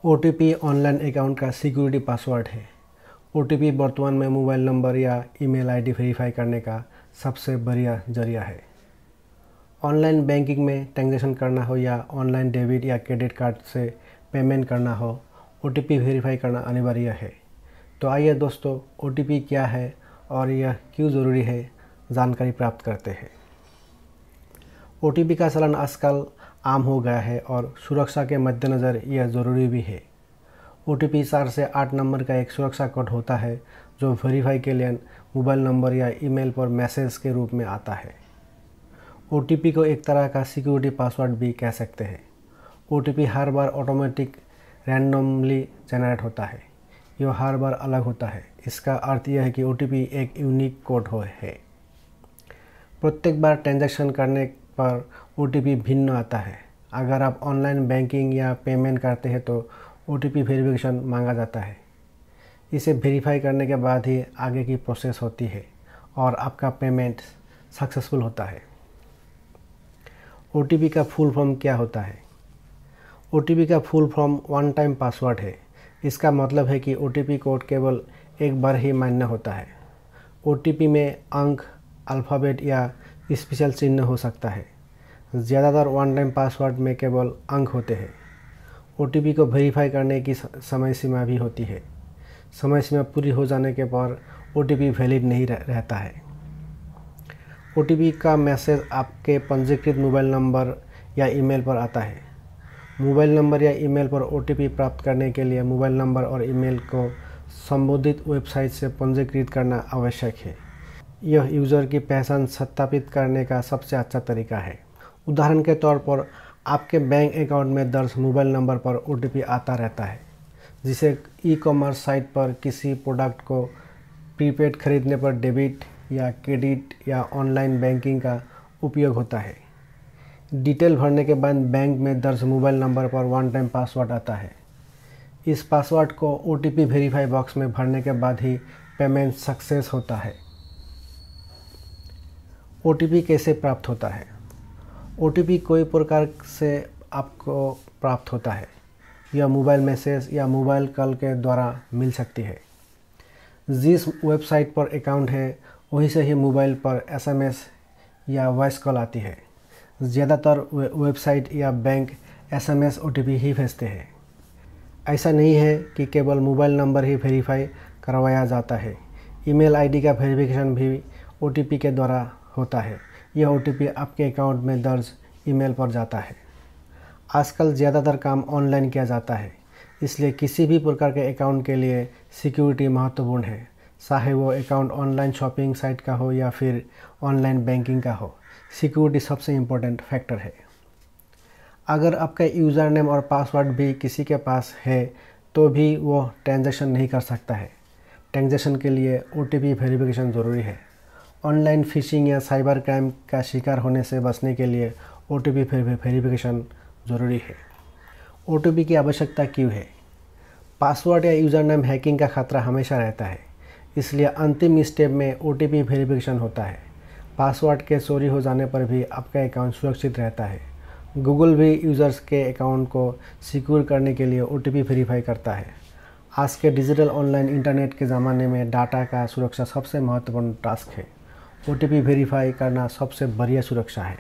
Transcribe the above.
OTP online account का security password है। OTP वर्तमान में मोबाइल नंबर या ईमेल आईडी वेरीफाई करने का सबसे बढ़िया जरिया है। ऑनलाइन बैंकिंग में ट्रांजैक्शन करना हो या ऑनलाइन डेबिट या क्रेडिट कार्ड से पेमेंट करना हो, ओटीपी वेरीफाई करना अनिवार्य है। तो आइए दोस्तों, ओटीपी क्या है और यह क्यों ज़रूरी है, जानकारी प्राप्त करते हैं। ओटीपी का चलन आजकल आम हो गया है और सुरक्षा के मद्देनज़र यह ज़रूरी भी है। ओटीपी 4 से 8 नंबर का एक सुरक्षा कोड होता है जो वेरीफाई के लिए मोबाइल नंबर या ईमेल पर मैसेज के रूप में आता है। ओटीपी को एक तरह का सिक्योरिटी पासवर्ड भी कह सकते हैं। ओटीपी हर बार ऑटोमेटिक रैंडमली जनरेट होता है। यह हर बार अलग होता है। इसका अर्थ यह है कि ओटीपी एक यूनिक कोड है। प्रत्येक बार ट्रांजैक्शन करने पर ओटीपी भिन्न आता है। अगर आप ऑनलाइन बैंकिंग या पेमेंट करते हैं तो ओटीपी वेरिफिकेशन मांगा जाता है। इसे वेरीफाई करने के बाद ही आगे की प्रोसेस होती है और आपका पेमेंट सक्सेसफुल होता है। ओटीपी का फुल फॉर्म क्या होता है? ओटीपी का full form one time password है। इसका मतलब है कि ओटीपी कोड केवल एक बार ही मान्य होता है। ओटीपी में अंक, अल्फ़ाबेट या स्पेशल चिन्ह हो सकता है। ज़्यादातर वन टाइम पासवर्ड में केवल अंक होते हैं। ओटीपी को वेरीफाई करने की समय सीमा भी होती है। समय सीमा पूरी हो जाने के बाद ओटीपी वैलिड नहीं रहता है। ओटीपी का मैसेज आपके पंजीकृत मोबाइल नंबर या ईमेल पर आता है। मोबाइल नंबर या ईमेल पर ओटीपी प्राप्त करने के लिए मोबाइल नंबर और ईमेल को संबंधित वेबसाइट से पंजीकृत करना आवश्यक है। यह यूज़र की पहचान सत्यापित करने का सबसे अच्छा तरीका है। उदाहरण के तौर पर आपके बैंक अकाउंट में दर्ज मोबाइल नंबर पर ओटीपी आता रहता है, जिसे ई-कॉमर्स साइट पर किसी प्रोडक्ट को प्रीपेड खरीदने पर डेबिट या क्रेडिट या ऑनलाइन बैंकिंग का उपयोग होता है। डिटेल भरने के बाद बैंक में दर्ज मोबाइल नंबर पर वन टाइम पासवर्ड आता है। इस पासवर्ड को ओटीपी वेरीफाई बॉक्स में भरने के बाद ही पेमेंट सक्सेस होता है। ओटीपी कैसे प्राप्त होता है? ओटीपी कोई प्रकार से आपको प्राप्त होता है। यह मोबाइल मैसेज या मोबाइल कॉल के द्वारा मिल सकती है। जिस वेबसाइट पर अकाउंट है वहीं से ही मोबाइल पर एसएमएस या वॉइस कॉल आती है। ज़्यादातर वेबसाइट या बैंक एसएमएस ओटीपी ही भेजते हैं। ऐसा नहीं है कि केवल मोबाइल नंबर ही वेरीफाई करवाया जाता है। ईमेल आईडी का वेरिफिकेशन भी ओटीपी के द्वारा होता है। यह ओटीपी आपके अकाउंट में दर्ज ईमेल पर जाता है। आजकल ज़्यादातर काम ऑनलाइन किया जाता है, इसलिए किसी भी प्रकार के अकाउंट के लिए सिक्योरिटी महत्वपूर्ण है, चाहे वो अकाउंट ऑनलाइन शॉपिंग साइट का हो या फिर ऑनलाइन बैंकिंग का हो। सिक्योरिटी सबसे इम्पोर्टेंट फैक्टर है। अगर आपका यूज़र नेम और पासवर्ड भी किसी के पास है तो भी वो ट्रांजैक्शन नहीं कर सकता है। ट्रांजैक्शन के लिए ओटीपी वेरिफिकेशन ज़रूरी है। ऑनलाइन फिशिंग या साइबर क्राइम का शिकार होने से बचने के लिए ओटीपी वेरिफिकेशन ज़रूरी है। ओटीपी की आवश्यकता क्यों है? पासवर्ड या यूज़र नेम हैकिंग का खतरा हमेशा रहता है, इसलिए अंतिम स्टेप में ओटीपी वेरिफिकेशन होता है। पासवर्ड के चोरी हो जाने पर भी आपका अकाउंट सुरक्षित रहता है। गूगल भी यूज़र्स के अकाउंट को सिक्योर करने के लिए ओटीपी वेरीफाई करता है। आज के डिजिटल ऑनलाइन इंटरनेट के ज़माने में डाटा का सुरक्षा सबसे महत्वपूर्ण टास्क है। ओटीपी वेरीफाई करना सबसे बढ़िया सुरक्षा है।